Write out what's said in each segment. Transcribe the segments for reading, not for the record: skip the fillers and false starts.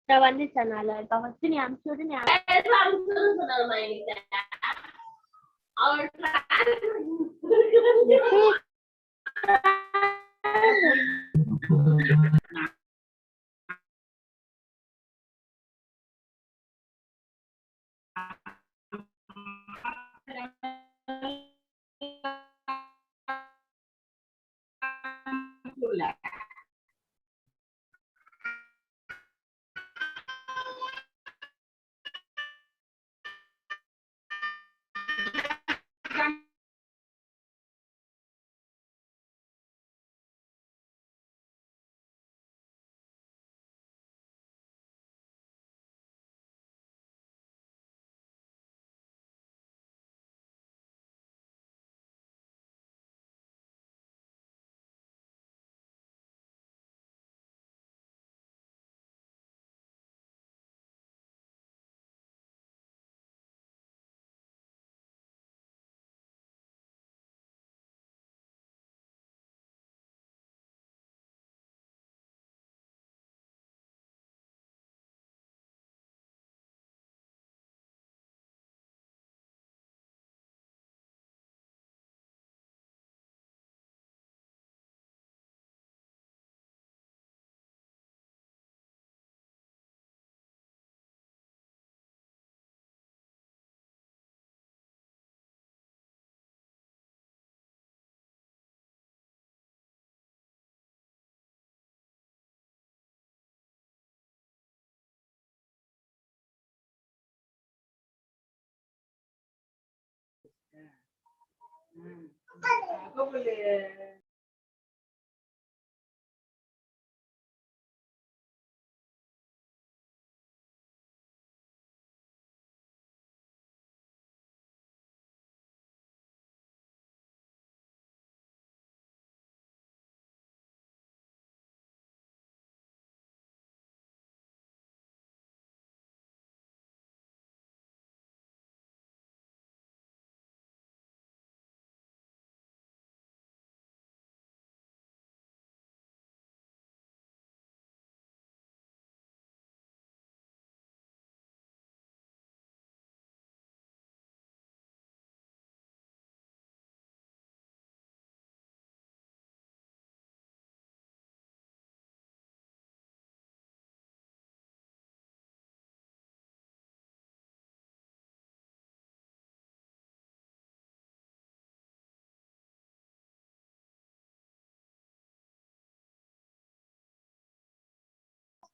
வந்துச்சனால இப்ப ஃபர்ஸ்ட் நீ அனுப்பிச்சு விட்டு நீ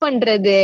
பண்றது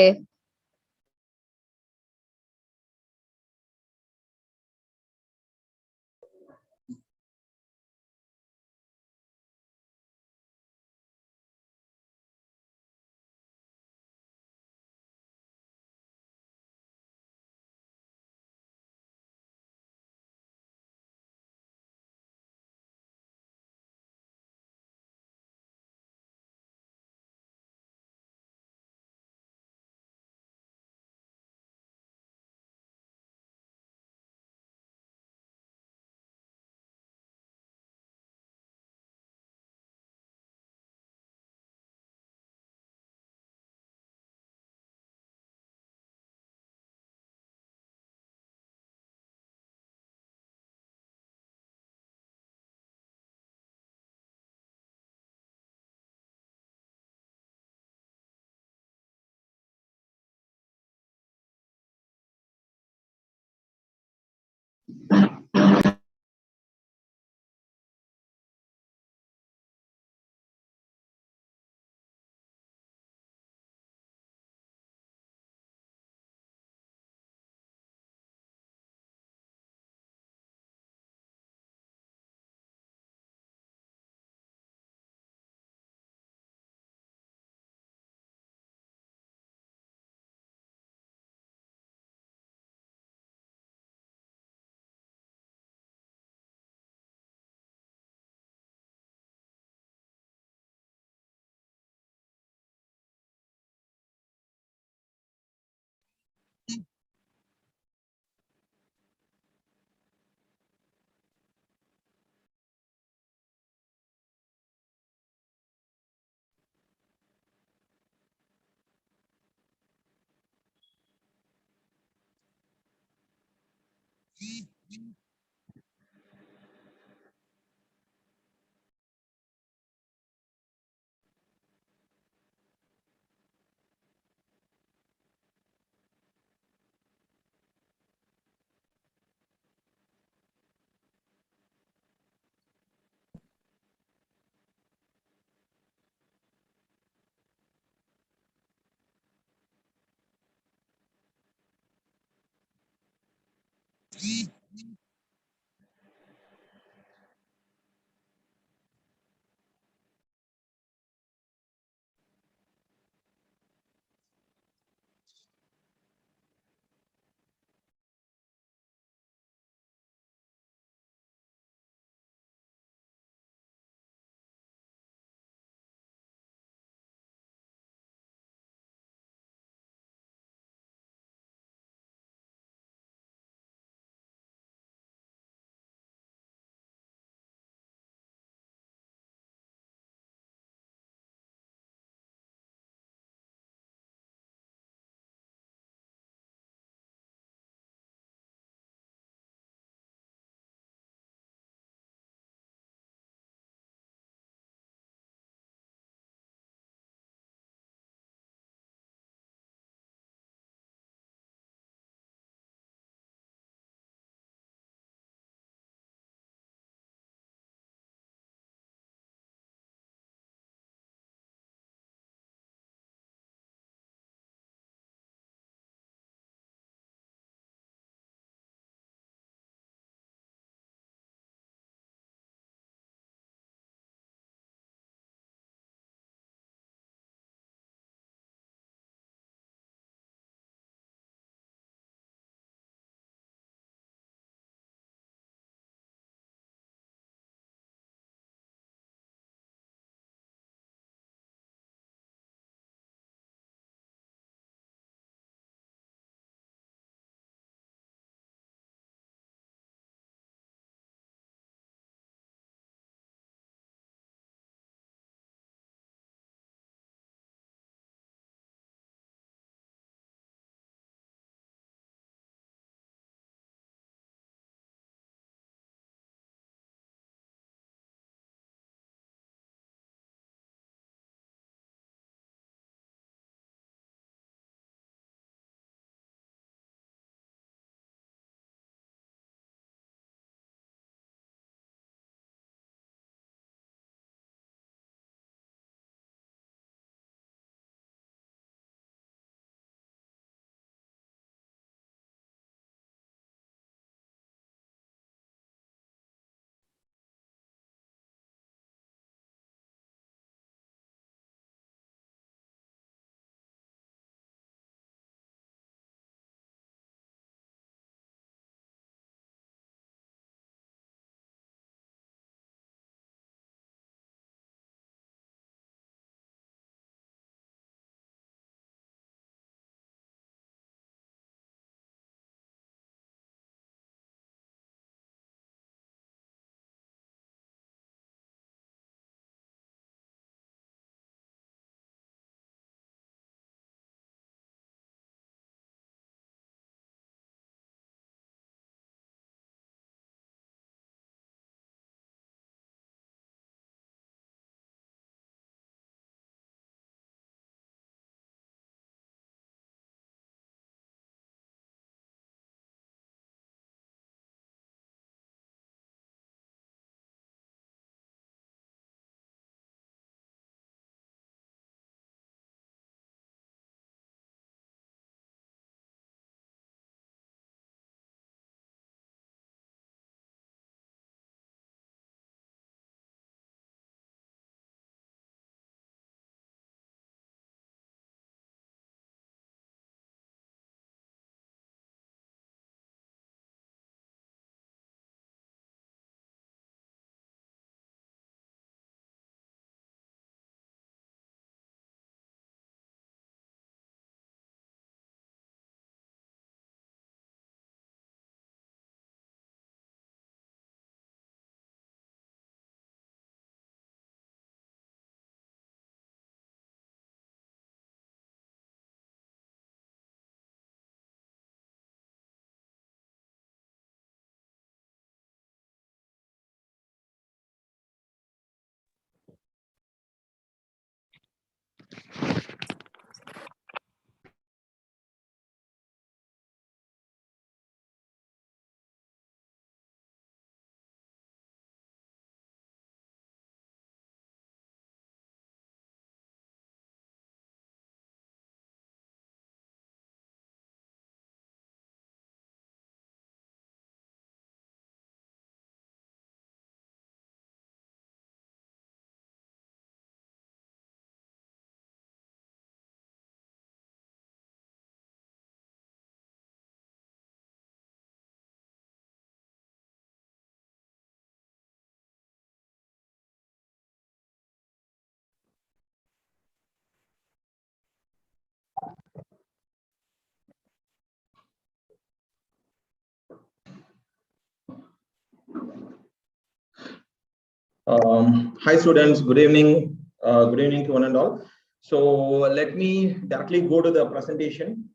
Hi students, good evening. Good evening to one and all. So let me directly go to the presentation.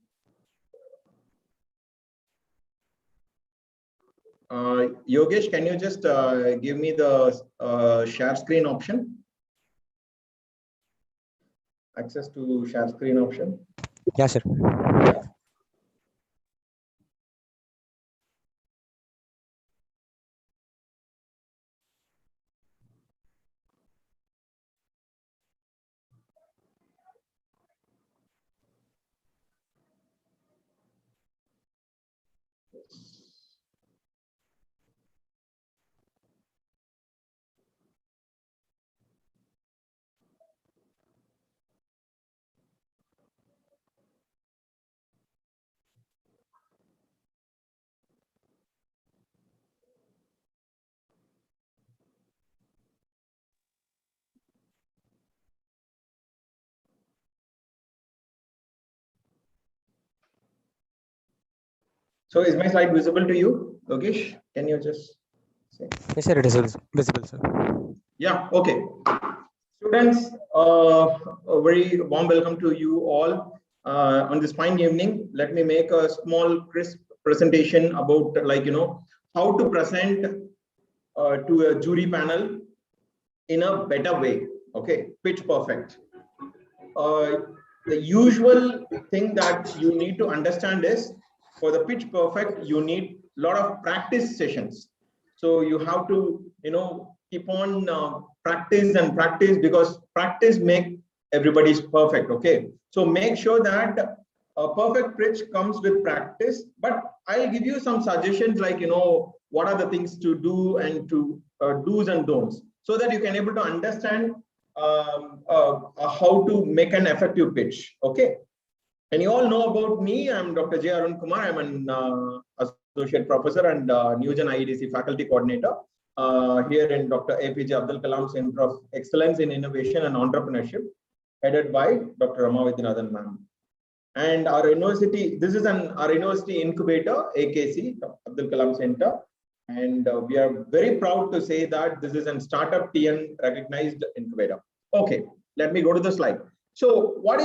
Yogesh, can you just give me the share screen option? Access to share screen option? Yeah, sir. Yeah. So is my slide visible to you, Yogesh? Can you just say? Yes, sir. It is visible, sir. Yeah, okay. Students, a very warm welcome to you all on this fine evening. Let me make a small crisp presentation about how to present to a jury panel in a better way. Okay, pitch perfect. The usual thing that you need to understand is for the pitch perfect, you need a lot of practice sessions. So you have to, keep on practice and practice, because practice make everybody's perfect. Okay. So make sure that a perfect pitch comes with practice, but I'll give you some suggestions like, what are the things to do and to do's and don'ts, so that you can able to understand how to make an effective pitch. Okay. And you all know about me. I'm Dr. Arun Kumar. I'm an associate professor and NewGen IEDC faculty coordinator here in Dr. APJ Abdul Kalam Center of Excellence in Innovation and Entrepreneurship, headed by Dr. Ramavithinathan ma'am. And our university, this is our university incubator, AKC, Abdul Kalam Center. And we are very proud to say that this is a startup TN recognized incubator. Okay, let me go to the slide. So what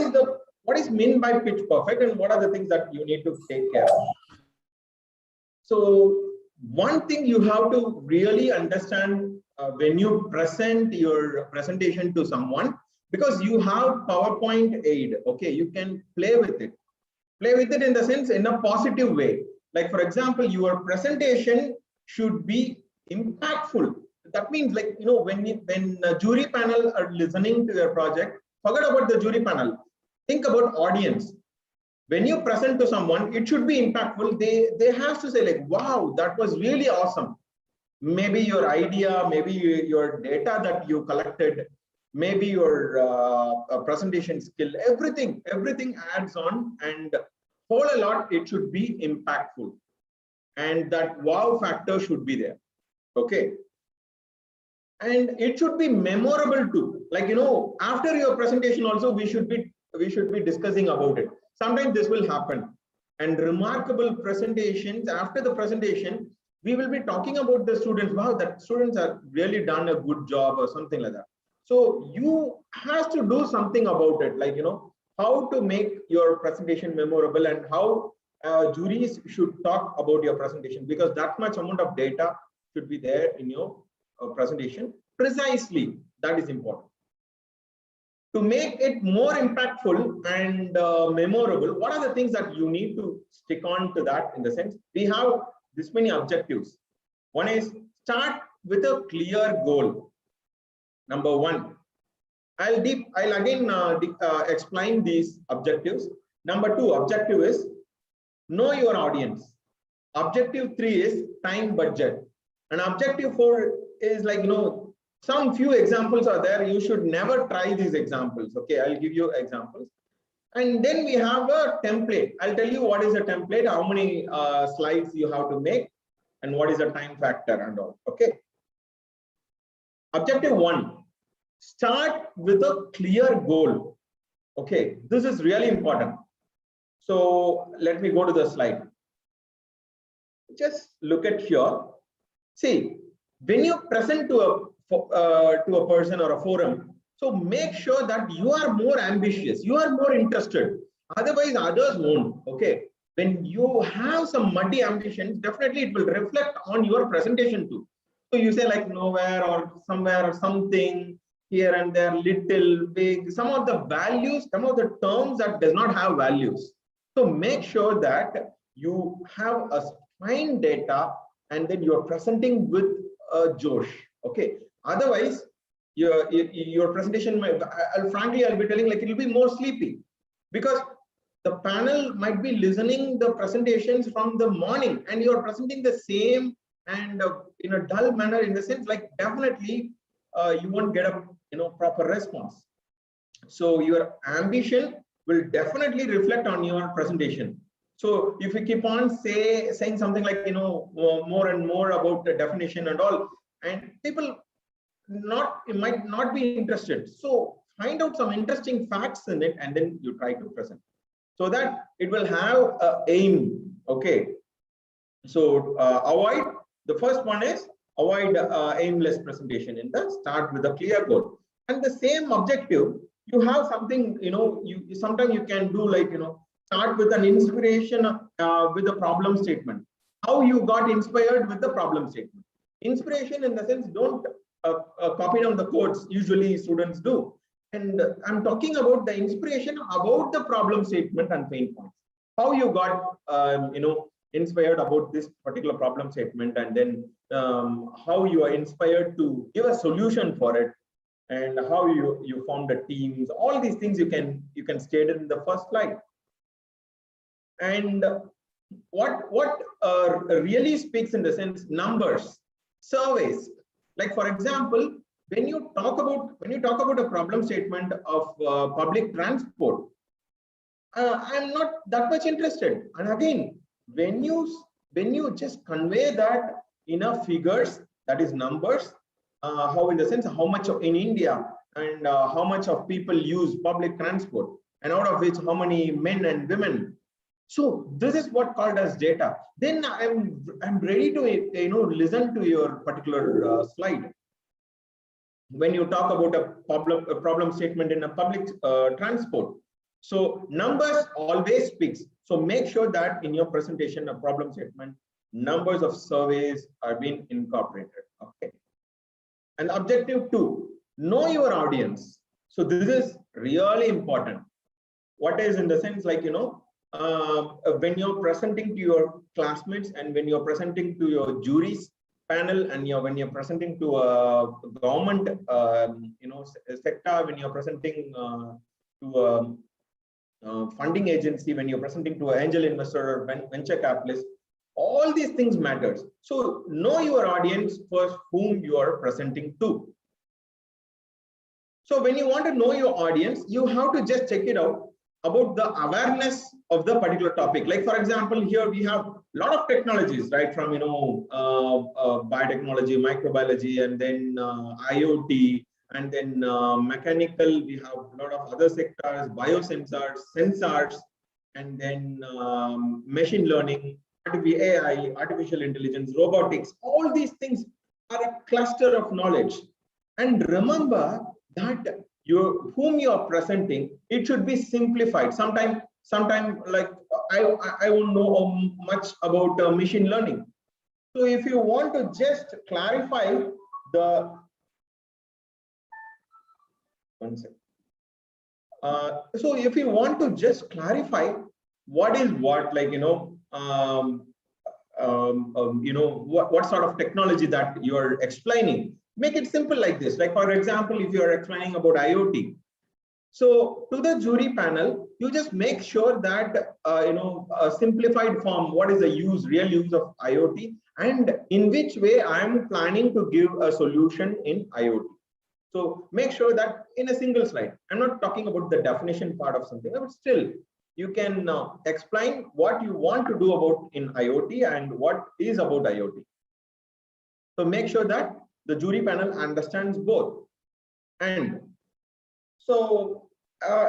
is meant by pitch perfect, and what are the things that you need to take care of? So one thing you have to really understand when you present your presentation to someone, because you have PowerPoint aid, okay, you can play with it. Play with it in the sense in a positive way. Like for example, your presentation should be impactful. That means when a jury panel are listening to your project, forget about the jury panel. Think about audience. When you present to someone, it should be impactful. They have to say like, wow, that was really awesome. Maybe your idea, maybe your data that you collected, maybe your presentation skill, everything adds on, and whole a lot, it should be impactful. And that wow factor should be there. Okay. And it should be memorable too. Like, after your presentation also, we should be discussing about it. Sometimes this will happen. And remarkable presentations, after the presentation, we will be talking about the students. Wow, that students have really done a good job or something like that. So you have to do something about it. Like, how to make your presentation memorable, and how juries should talk about your presentation, because that much amount of data should be there in your presentation. Precisely, that is important. To make it more impactful and memorable, what are the things that you need to stick on to that? In the sense, we have this many objectives. One is start with a clear goal. Number one, I'll again explain these objectives. Number two, objective is know your audience. Objective three is time budget. And objective four is like, some few examples are there. You should never try these examples. Okay, I'll give you examples. And then we have a template. I'll tell you what is a template, how many slides you have to make, and what is the time factor and all. Okay. Objective one, start with a clear goal. Okay, this is really important. So let me go to the slide. Just look at here. See, when you present to a to a person or a forum. So make sure that you are more ambitious, you are more interested. Otherwise, others won't. Okay. When you have some muddy ambitions, definitely it will reflect on your presentation too. So you say like nowhere or somewhere or something here and there, little, big, some of the values, some of the terms that does not have values. So make sure that you have a fine data and then you're presenting with a Josh. Okay. Otherwise, your presentation might, frankly, I'll be telling like it'll be more sleepy because the panel might be listening the presentations from the morning and you're presenting the same and in a dull manner, in the sense like definitely you won't get a proper response. So your ambition will definitely reflect on your presentation. So if you keep on saying something like more and more about the definition and all, and people might not be interested. So find out some interesting facts in it and then you try to present, so that it will have a aim. Okay. So avoid, the first one is avoid aimless presentation in the start with a clear goal. And the same objective, you have something, sometimes you can do like, start with an inspiration with a problem statement. How you got inspired with the problem statement. Inspiration in the sense, don't copy down the codes usually students do. And I'm talking about the inspiration about the problem statement and pain points. How you got, inspired about this particular problem statement, and then how you are inspired to give a solution for it, and how you formed the teams. All these things you can state in the first slide. And what really speaks in the sense, numbers, surveys. Like for example, when you talk about a problem statement of public transport, I'm not that much interested. And again, when you just convey that in a figures, that is numbers, how in the sense how much in India and how much of people use public transport, and out of which how many men and women. So this is what called as data. Then I'm ready to listen to your particular slide. When you talk about a problem statement in a public transport, so numbers always speaks. So make sure that in your presentation, a problem statement, numbers of surveys are being incorporated. Okay. And objective 2, know your audience. So this is really important. What is in the sense like, when you're presenting to your classmates and when you're presenting to your juries panel, and when you're presenting to a government sector, when you're presenting to a funding agency, when you're presenting to an angel investor or venture capitalist, all these things matters. So know your audience first, whom you are presenting to. So when you want to know your audience, you have to just check it out about the awareness of the particular topic. Like for example, here we have a lot of technologies, right? From biotechnology, microbiology, and then IoT, and then mechanical. We have a lot of other sectors, biosensors, sensors, and then machine learning, AI, artificial intelligence, robotics. All these things are a cluster of knowledge. And remember that whom you are presenting, it should be simplified. Sometime like I won't know much about machine learning. So if you want to just clarify the so if you want to just clarify what is what, like what sort of technology that you are explaining, make it simple like this. Like for example, if you are explaining about IoT, so to the jury panel, you just make sure that a simplified form, what is the real use of IoT, and in which way I am planning to give a solution in IoT. So make sure that in a single slide. I'm not talking about the definition part of something, but still you can explain what you want to do about in IoT and what is about IoT. So make sure that the jury panel understands both. And so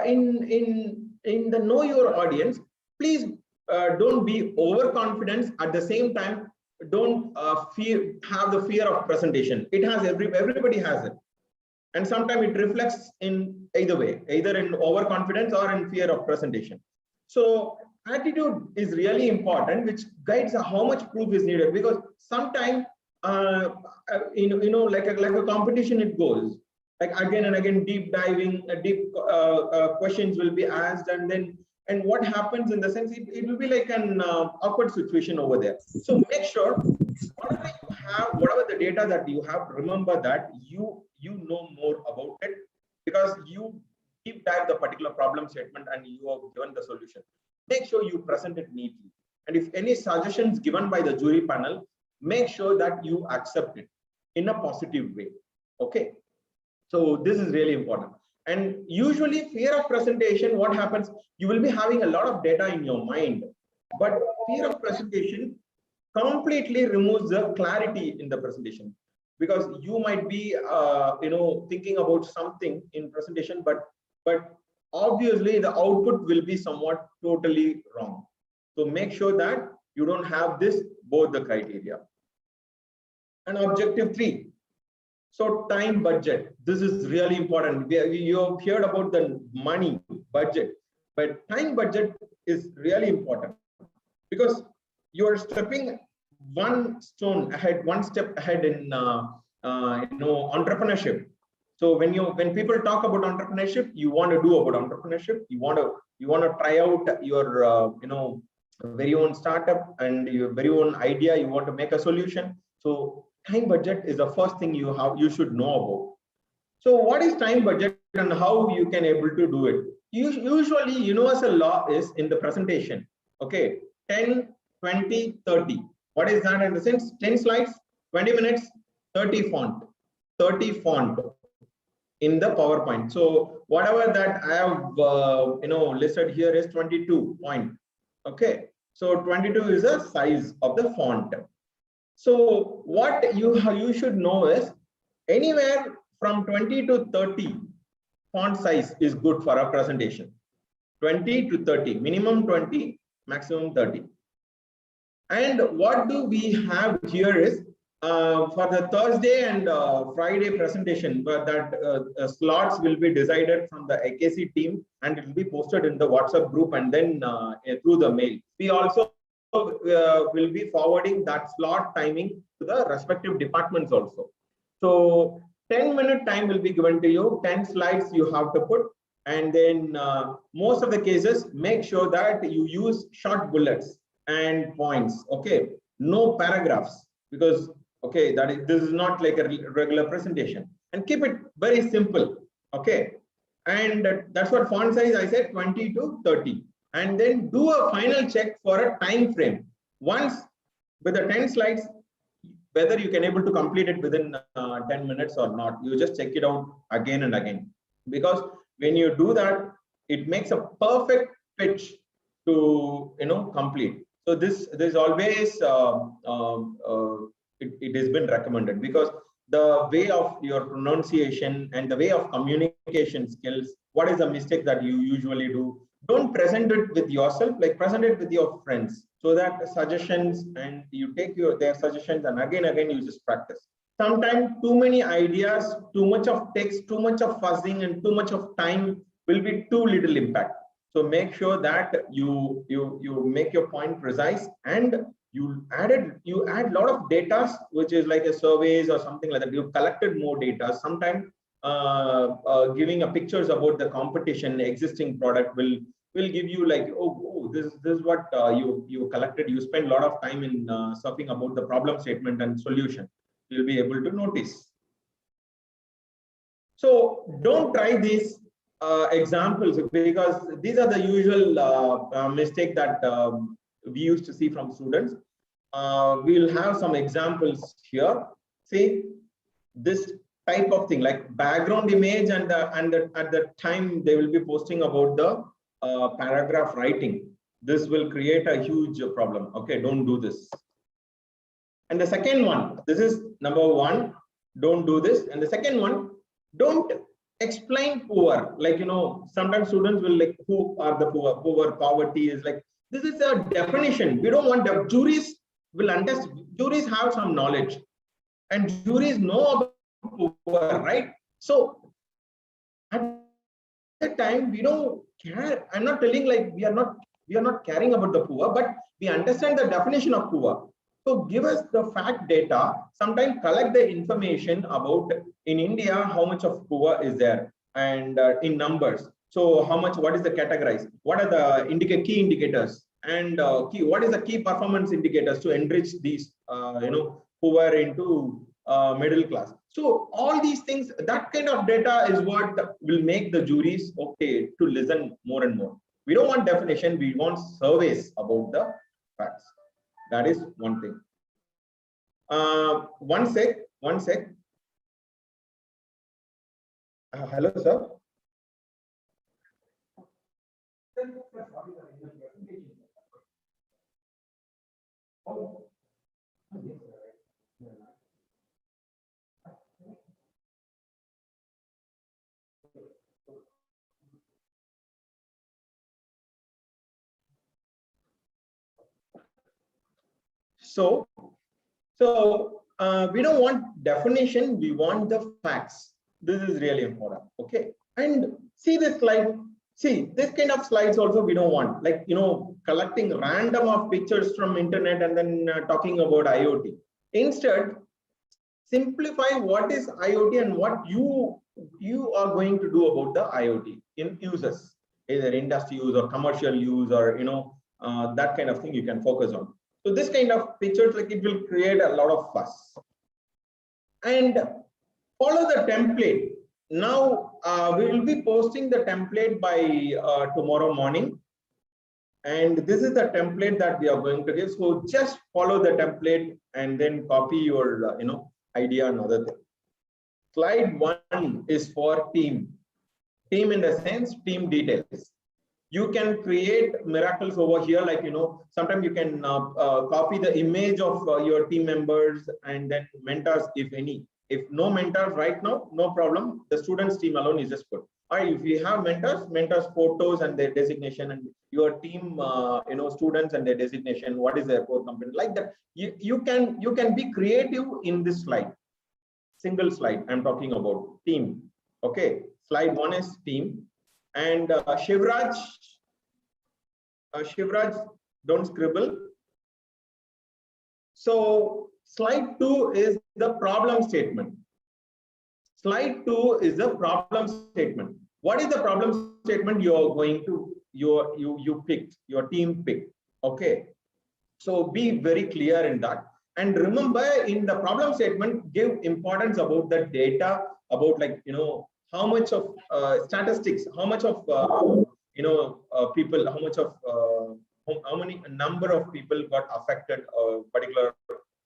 in the know your audience, please don't be overconfident. At the same time, don't have the fear of presentation. It has everybody has it, and sometimes it reflects in either way, either in overconfidence or in fear of presentation. So attitude is really important, which guides how much proof is needed, because sometimes like a competition, it goes like again and again, deep diving, deep questions will be asked, and what happens in the sense, it will be like an awkward situation over there. So make sure whatever you have, whatever the data that you have, remember that you know more about it, because you deep dive the particular problem statement and you have given the solution. Make sure you present it neatly, and if any suggestions given by the jury panel, make sure that you accept it in a positive way. Okay, so this is really important. And usually fear of presentation, what happens, you will be having a lot of data in your mind, but fear of presentation completely removes the clarity in the presentation, because you might be thinking about something in presentation, but obviously the output will be somewhat totally wrong. So make sure that you don't have both the criteria. And objective 3. So time budget, this is really important. You have heard about the money budget, but time budget is really important, because you are stepping one step ahead in entrepreneurship. So when people talk about entrepreneurship, you want to do about entrepreneurship. You want to try out your very own startup and your very own idea. You want to make a solution. So time budget is the first thing you should know about. So what is time budget and how you can able to do it? Usually universal law is in the presentation. Okay, 10, 20, 30. What is that in the sense? 10 slides, 20 minutes, 30 font in the PowerPoint. So whatever that I have listed here is 22 point. Okay, so 22 is the size of the font. So what you should know is anywhere from 20 to 30 font size is good for a presentation. 20 to 30, minimum 20, maximum 30. And what do we have here is for the Thursday and Friday presentation, but that slots will be decided from the AKC team, and it will be posted in the WhatsApp group and then through the mail. We also will be forwarding that slot timing to the respective departments also. So 10-minute time will be given to you, 10 slides you have to put, and then most of the cases, make sure that you use short bullets and points. Okay, no paragraphs, because okay, this is not like a regular presentation, and keep it very simple. Okay, and that's what font size I said, 20 to 30. And then do a final check for a time frame. Once with the 10 slides, whether you can able to complete it within 10 minutes or not, you just check it out again and again, because when you do that, it makes a perfect pitch to complete. So this always it has been recommended, because the way of your pronunciation and the way of communication skills, what is the mistake that you usually do? Don't present it with yourself, like present it with your friends, so that suggestions, and you take their suggestions and again you just practice. Sometimes too many ideas, too much of text, too much of fuzzing, and too much of time will be too little impact. So make sure that you make your point precise, and you add a lot of data, which is like a surveys or something like that. You've collected more data. Sometimes giving a pictures about the competition, existing product will give you like, oh, this is what you collected. You spend a lot of time in surfing about the problem statement and solution. You'll be able to notice. So don't try these examples, because these are the usual mistake that we used to see from students. We'll have some examples here. See, this type of thing, like background image, and at the time they will be posting about the paragraph writing. This will create a huge problem. Okay, don't do this. And the second one, this is number one, don't do this. And the second one, don't explain poor. Like, sometimes students will like, who are the poor? Poverty is like, this is a definition. We don't want the juries will understand. Juries have some knowledge, and juries know about poor, right? So at that time, we don't care. I'm not telling like we are not caring about the poor, but we understand the definition of poor. So give us the fact data. Sometimes collect the information about in India how much of poor is there, and in numbers. So how much? What is the categorized? What are the key indicators? And what is the key performance indicators to enrich these poor into middle class? So all these things, that kind of data is what will make the juries okay to listen more and more. We don't want definition, we want surveys about the facts. That is one thing. One sec. Hello, sir. So we don't want definition, we want the facts. This is really important. Okay. And see this slide. See, this kind of slides also we don't want, like, collecting random of pictures from internet and then talking about IoT. Instead, simplify what is IoT and what you are going to do about the IoT in uses, either industry use or commercial use, or that kind of thing you can focus on. So this kind of pictures, like, it will create a lot of fuss. And follow the template. Now we will be posting the template by tomorrow morning, and this is the template that we are going to give. So just follow the template and then copy your idea and other thing. Slide 1 is for team in the sense team details. You can create miracles over here, like sometimes you can copy the image of your team members and then mentors, if any. If no mentors right now, no problem. The students team alone is just good. Or if you have mentors photos and their designation, and your team students and their designation, what is their core company, like that. You can be creative in this slide. Single slide I'm talking about team. Okay, slide 1 is team. And Shivraj, don't scribble. So slide 2 is the problem statement. Slide 2 is the problem statement. What is the problem statement you are going to you picked, your team picked? Okay, so be very clear in that. And remember, in the problem statement, give importance about the data, about how much of statistics, how much of people, how many number of people got affected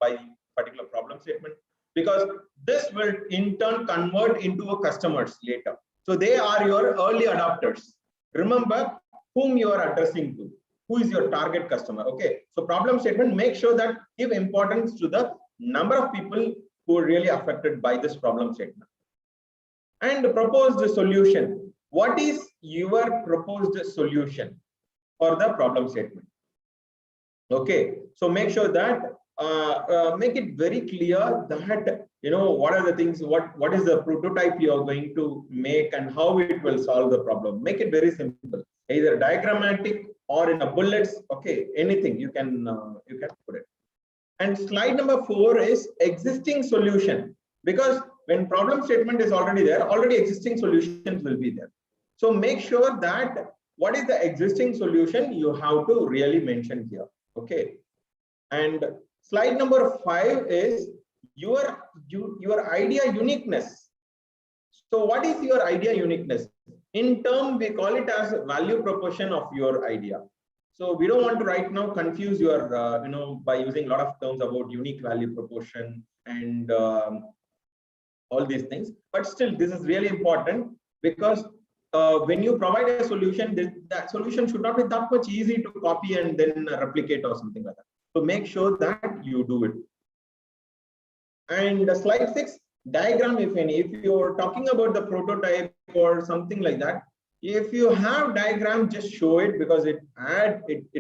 by particular problem statement, because this will in turn convert into a customers later. So they are your early adopters. Remember whom you are addressing to, who is your target customer. Okay, so problem statement, make sure that give importance to the number of people who are really affected by this problem statement. And proposed solution. What is your proposed solution for the problem statement? Okay, so make sure that make it very clear that what are the things, what is the prototype you are going to make and how it will solve the problem. Make it very simple, either diagrammatic or in a bullets. Okay, anything you can put it. And slide number 4 is existing solution, because when problem statement is already there, already existing solutions will be there. So make sure that what is the existing solution you have to really mention here. Okay, and slide number 5 is your idea uniqueness. So what is your idea uniqueness? In term, we call it as value proposition of your idea. So we don't want to right now confuse your by using a lot of terms about unique value proposition and all these things, but still this is really important, because when you provide a solution, that solution should not be that much easy to copy and then replicate or something like that. So make sure that you do it. And slide 6, diagram, if any. If you're talking about the prototype or something like that, if you have diagram, just show it, because it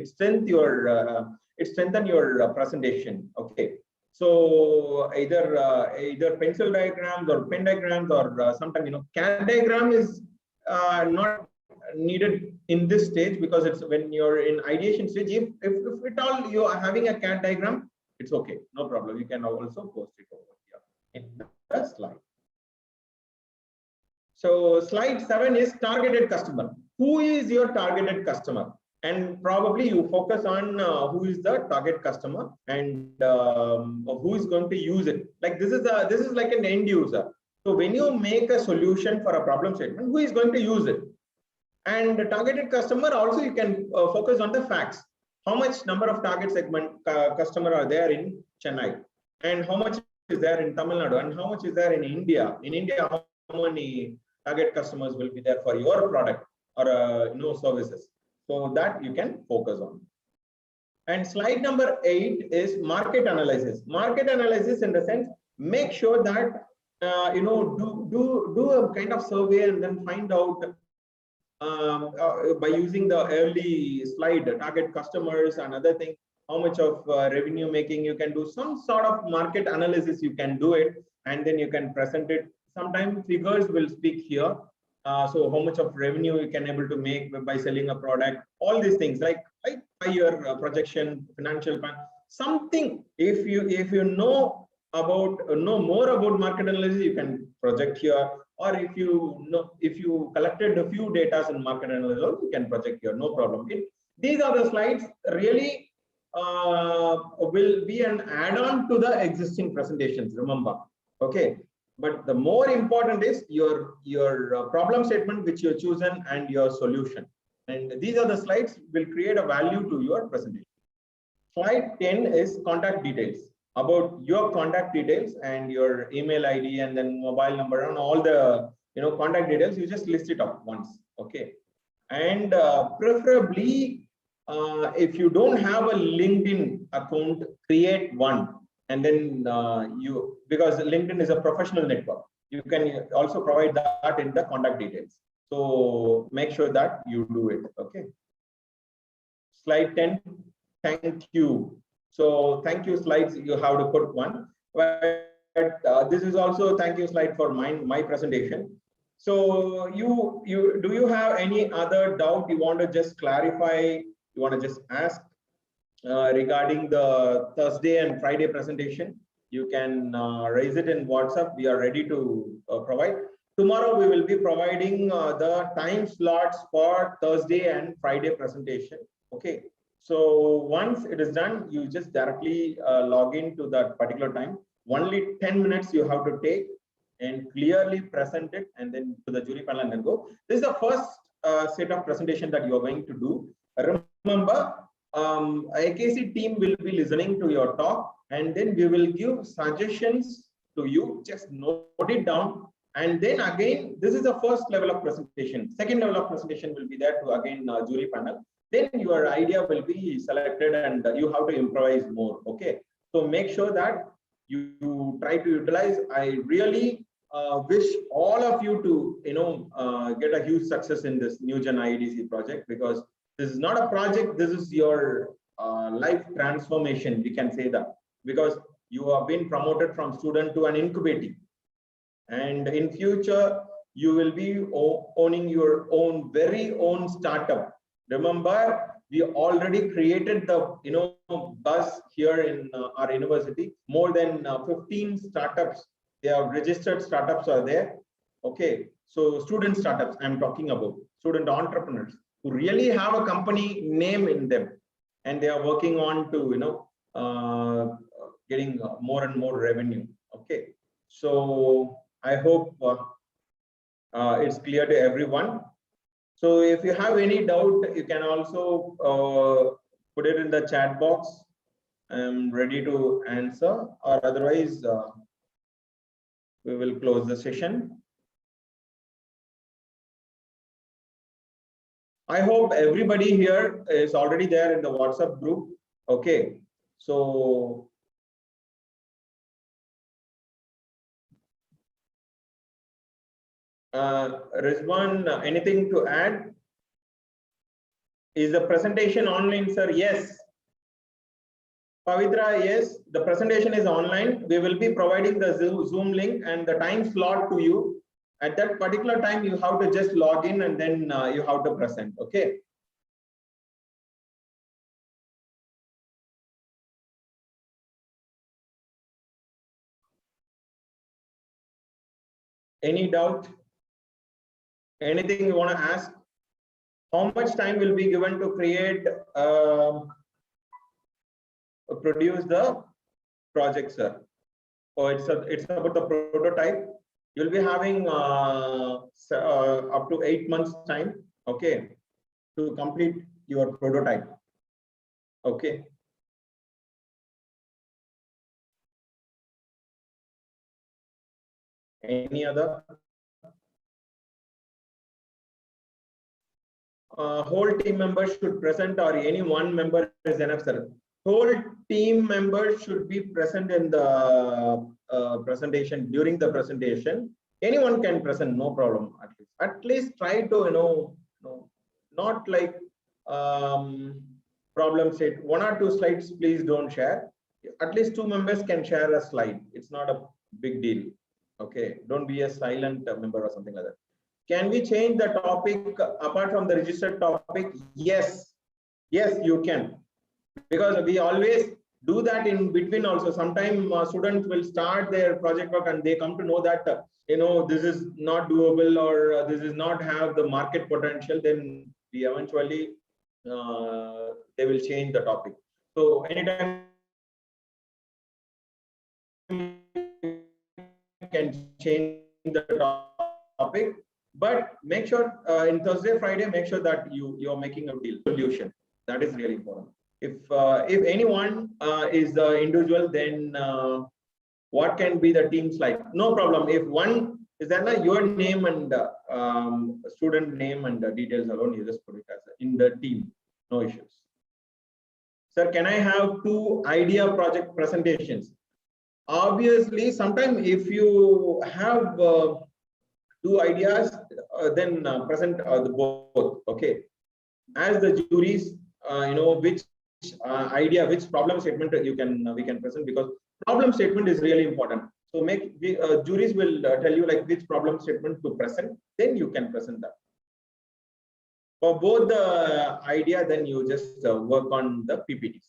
strengthens your it strengthens your presentation. Okay. So either pencil diagrams or pen diagrams, or sometimes CAD diagram is not needed in this stage, because it's when you're in ideation stage. If at all you are having a CAD diagram, it's okay, no problem. You can also post it over here in the slide. So slide 7 is targeted customer. Who is your targeted customer? And probably you focus on who is the target customer and who is going to use it. Like this is like an end user. So when you make a solution for a problem statement, who is going to use it? And the targeted customer also, you can focus on the facts. How much number of target segment customer are there in Chennai, and how much is there in Tamil Nadu, and how much is there in India? In India, how many target customers will be there for your product or services? So that you can focus on. And slide number 8 is market analysis. Market analysis in the sense, make sure that do a kind of survey and then find out by using the early slide, target customers and other things, how much of revenue making you can do, some sort of market analysis, you can do it, and then you can present it. Sometimes figures will speak here. So how much of revenue you can able to make by selling a product, all these things, like 5-year projection, financial plan, something. If you know more about market analysis, you can project here. Or if you collected a few data in market analysis, you can project here, no problem. These are the slides really will be an add-on to the existing presentations, remember. Okay. But the more important is your problem statement which you have chosen and your solution. And these are the slides will create a value to your presentation. Slide 10 is contact details. About your contact details and your email ID and then mobile number and all the contact details, you just list it up once. Okay. And preferably if you don't have a LinkedIn account, create one. And then because LinkedIn is a professional network, you can also provide that in the contact details. So make sure that you do it. Okay. Slide 10. Thank you. So thank you slides, you have to put one. But this is also thank you slide for my presentation. So do you have any other doubt you want to just clarify? You want to just ask? Regarding the Thursday and Friday presentation, you can raise it in WhatsApp. We are ready to provide. Tomorrow we will be providing the time slots for Thursday and Friday presentation. Okay. So once it is done, you just directly log in to that particular time. Only 10 minutes you have to take and clearly present it, and then to the jury panel and then go. This is the first set of presentation that you are going to do. Remember, AKC team will be listening to your talk, and then we will give suggestions to you. Just note it down, and then again, this is the first level of presentation. Second level of presentation will be there to again jury panel. Then your idea will be selected, and you have to improvise more. Okay, so make sure that you try to utilize. I really wish all of you to get a huge success in this NewGen IEDC project, because this is not a project, this is your life transformation, we can say that, because you have been promoted from student to an incubating, and in future you will be owning your very own startup. Remember, we already created the buzz here in our university. More than 15 startups, they have registered startups are there. Okay, so student startups I'm talking about, student entrepreneurs who really have a company name in them, and they are working on to getting more and more revenue. Okay, so I hope it's clear to everyone. So if you have any doubt, you can also put it in the chat box. I'm ready to answer, or otherwise we will close the session. I hope everybody here is already there in the WhatsApp group. Okay, so Rizwan, anything to add? Is the presentation online, sir? Yes. Pavitra, yes, the presentation is online. We will be providing the Zoom link and the time slot to you. At that particular time, you have to just log in and then you have to present. Okay. Any doubt? Anything you want to ask? How much time will be given to create, produce the project, sir? Oh, it's about the prototype. You'll be having up to 8 months time, okay, to complete your prototype. Okay. Any other? Whole team members should present, or any one member is enough, sir. Whole team members should be present in the presentation. During the presentation, anyone can present, no problem. At least try to not like problem set. 1 or 2 slides, please don't share. At least 2 members can share a slide. It's not a big deal. Okay, don't be a silent member or something like that. Can we change the topic apart from the registered topic? Yes, you can, because we always do that in between also. Sometimes students will start their project work and they come to know that this is not doable, or this is not have the market potential. Then we eventually they will change the topic. So anytime can change the topic, but make sure in Thursday, Friday, make sure that you're making a deal solution. That is really important. If anyone is the individual, then what can be the team slide? No problem. If one is that your name and student name and the details alone, you just put it as in the team. No issues. Sir, can I have 2 idea project presentations? Obviously, sometimes if you have 2 ideas, then present the both. Okay, as the juries, which idea, which problem statement we can present, because problem statement is really important. So juries will tell you like which problem statement to present, then you can present that. For both the idea, then you just work on the PPTs.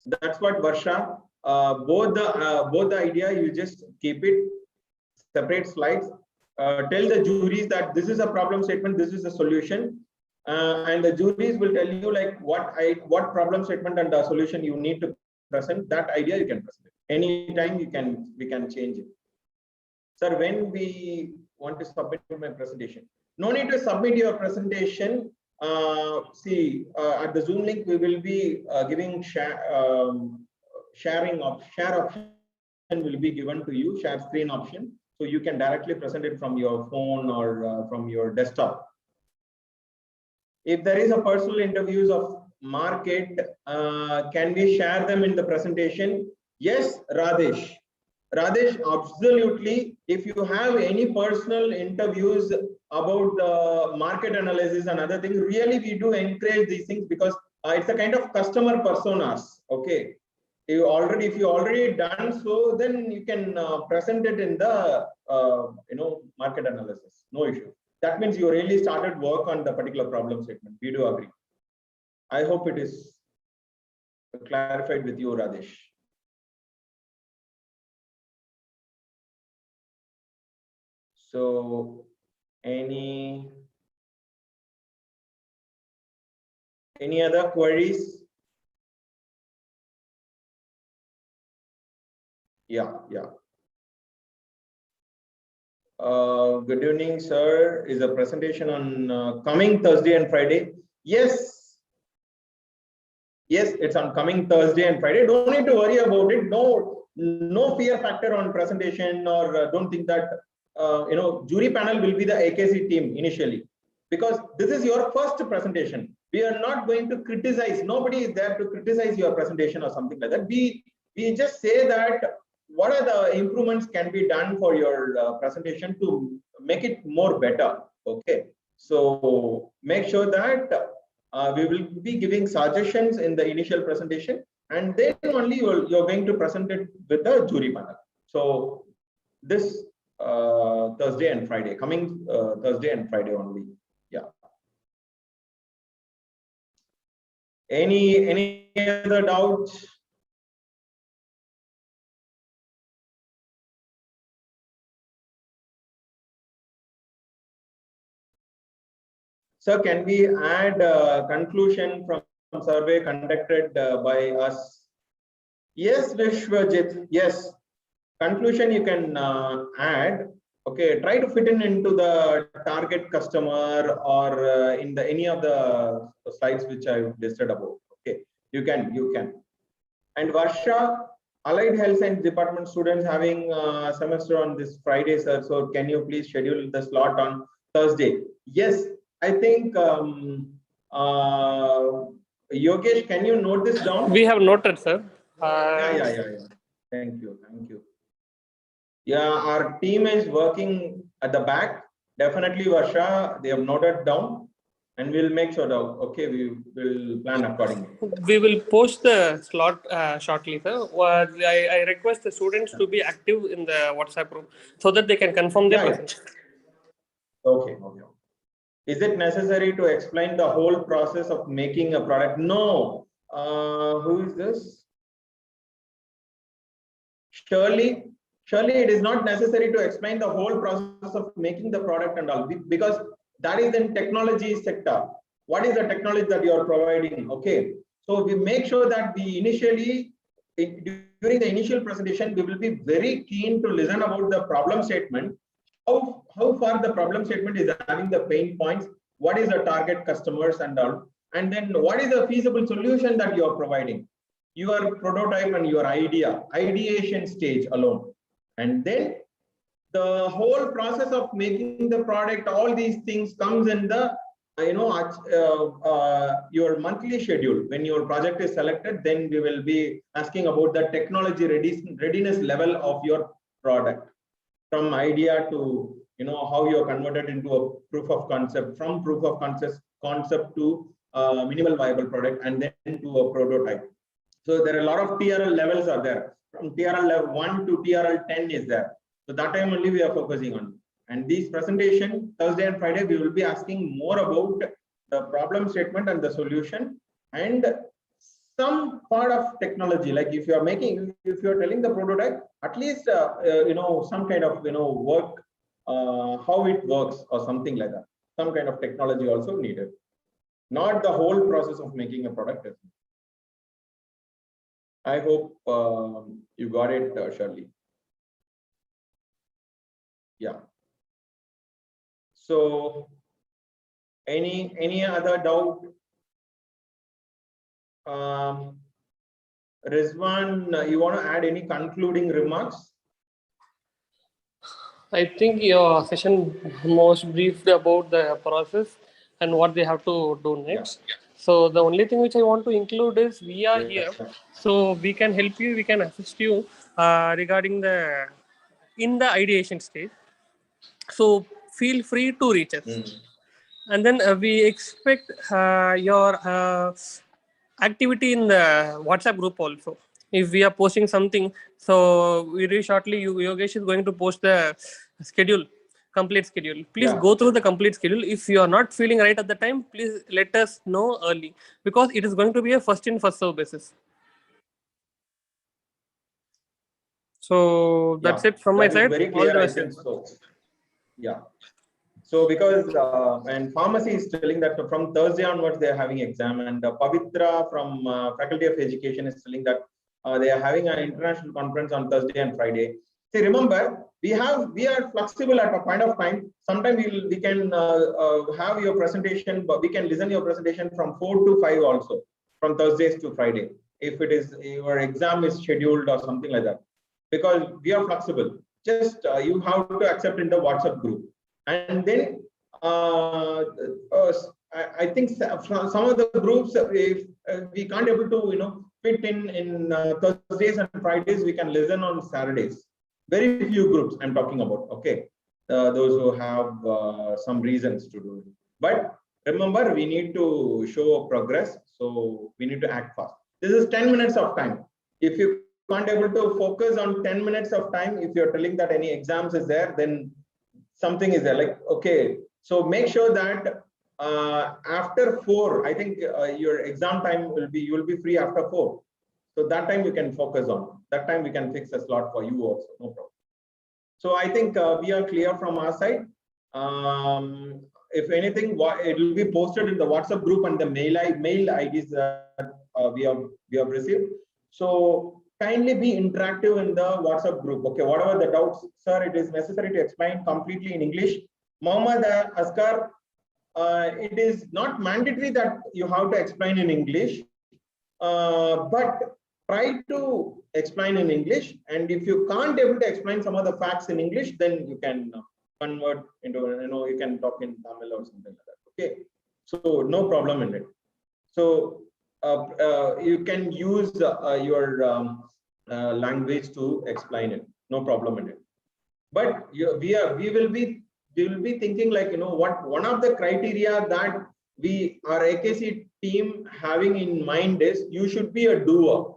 That's what Varsha. Both the idea, you just keep it separate slides. Tell the juries that this is a problem statement, this is a solution, and the juries will tell you like what problem statement and the solution you need to present. That idea you can present it anytime. We can change it. Sir, when we want to submit my presentation, no need to submit your presentation. See, at the Zoom link we will be giving share option will be given to you, share screen option, so you can directly present it from your phone or from your desktop. If there is a personal interviews of market, can we share them in the presentation? Yes, Radesh, absolutely. If you have any personal interviews about the market analysis and other things, really we do encourage these things, because it's a kind of customer personas. Okay, if you already done so, then you can present it in the market analysis. No issue. That means you really started work on the particular problem statement. We do agree. I hope it is clarified with you, Radesh. So any other queries? Yeah. Good evening, sir. Is a presentation on coming Thursday and Friday? Yes, it's on coming Thursday and Friday. Don't need to worry about it. No fear factor on presentation, or don't think that jury panel will be the AKC team initially, because this is your first presentation. We are not going to criticize. Nobody is there to criticize your presentation or something like that. We just say that what are the improvements can be done for your presentation to make it more better. Okay, so make sure that we will be giving suggestions in the initial presentation, and then only you're going to present it with the jury panel. So this Thursday and Friday, coming Thursday and Friday only. Yeah. Any other doubts? Sir, can we add conclusion from survey conducted by us? Yes, Vishwajit. Yes, conclusion you can add. Okay, try to fit into the target customer or in the any of the slides which I listed about. Okay, you can. And Varsha, Allied Health Science Department students having semester on this Friday, sir. So can you please schedule the slot on Thursday? Yes, I think Yogesh, can you note this down? We have noted, sir. Yeah. Thank you. Yeah, our team is working at the back. Definitely, Varsha, they have noted down, and we'll make sure that okay, we will plan accordingly. We will post the slot shortly, sir. I request the students to be active in the WhatsApp group so that they can confirm their presence. Okay. Is it necessary to explain the whole process of making a product? No. Who is this? Shirley, it is not necessary to explain the whole process of making the product and all, because that is in technology sector. What is the technology that you are providing? Okay. So we make sure that we initially, during the initial presentation, we will be very keen to listen about the problem statement. How far the problem statement is having the pain points, what is the target customers and all, and then what is the feasible solution that you are providing, your prototype and your ideation stage alone, and then the whole process of making the product, all these things comes in the your monthly schedule. When your project is selected, then we will be asking about the technology readiness level of your product, from idea to how you are converted into a proof of concept, from proof of concept to minimal viable product, and then to a prototype. So there are a lot of TRL levels are there. From TRL level 1 to TRL 10 is there. So that time only we are focusing on. And these presentation Thursday and Friday, we will be asking more about the problem statement and the solution, and some part of technology. Like if you are telling the prototype, at least some kind of work, how it works or something like that. Some kind of technology also needed, not the whole process of making a product. I hope you got it, Shirley. Yeah. So any other doubt? Rizwan, you want to add any concluding remarks? I think your session most briefed about the process and what they have to do next. Yeah. So the only thing which I want to include is we are here, so we can help you, we can assist you regarding in the ideation stage. So feel free to reach us. And then we expect your activity in the WhatsApp group also. If we are posting something, so very shortly Yogesh is going to post the schedule, complete schedule. Please go through the complete schedule. If you are not feeling right at the time, please let us know early, because it is going to be a first in first serve basis. So that's it from my side. Very clear, I think so. Yeah. So because and pharmacy is telling that from Thursday onwards they are having exam, and Pavitra from Faculty of Education is telling that they are having an international conference on Thursday and Friday. See, remember, we are flexible at a point of time. Sometimes we can have your presentation, but we can listen your presentation from 4 to 5 also, from Thursdays to Friday, if it is your exam is scheduled or something like that, because we are flexible. Just you have to accept in the WhatsApp group. And then I think some of the groups, if we can't able to fit in Thursdays and Fridays, we can listen on Saturdays. Very few groups I'm talking about. Okay, those who have some reasons to do it. But Remember, we need to show progress, so we need to act fast. This is 10 minutes of time. If you can't able to focus on 10 minutes of time, if you're telling that any exams is there, then something is there. Like, okay, so make sure that after 4, I think your exam time will be, you will be free after 4. So that time you can focus on. That time we can fix a slot for you also, no problem. So I think we are clear from our side. If anything, it will be posted in the WhatsApp group and the mail IDs that we have received. So kindly be interactive in the WhatsApp group. Okay, whatever the doubts, sir, it is necessary to explain completely in English. Mohammad Asghar, it is not mandatory that you have to explain in English, but try to explain in English. And if you can't able to explain some of the facts in English, then you can convert into, you can talk in Tamil or something like that. Okay, so no problem in it. So you can use your language to explain it, no problem in it. But we will be thinking like, what one of the criteria that our AKC team having in mind is you should be a doer,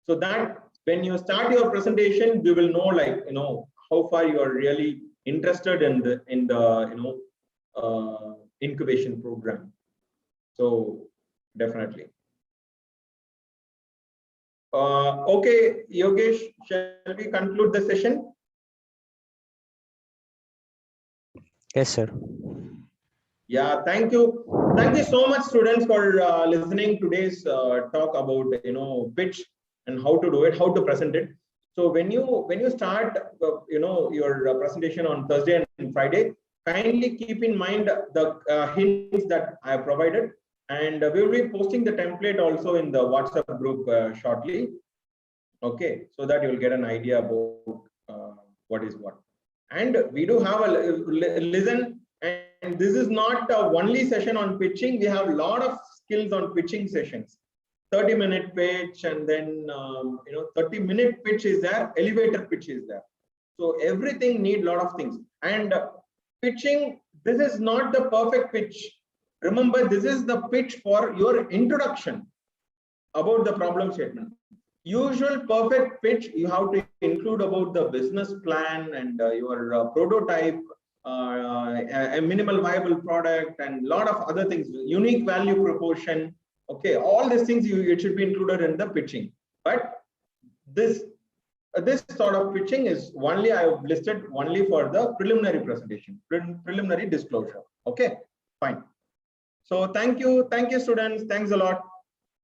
so that when you start your presentation, we will know, like, how far you are really interested in the incubation program. So definitely. Okay, Yogesh, shall we conclude the session? Yes, sir. Yeah, thank you. Thank you so much, students, for listening today's talk about pitch and how to do it, how to present it. So when you start your presentation on Thursday and Friday, kindly keep in mind the hints that I have provided, and we will be posting the template also in the WhatsApp group shortly. Okay, so that you will get an idea about what is what. And we do have a listen, and this is not a only session on pitching. We have a lot of skills on pitching sessions. 30-minute pitch, and then 30-minute pitch is there, elevator pitch is there. So everything need a lot of things. And pitching, this is not the perfect pitch. Remember, this is the pitch for your introduction about the problem statement. Usual perfect pitch, you have to include about the business plan and your prototype, a minimal viable product, and a lot of other things, unique value proposition. Okay, all these things it should be included in the pitching. But this sort of pitching is only, I have listed only for the preliminary presentation, preliminary disclosure. Okay, fine. So thank you students. Thanks a lot.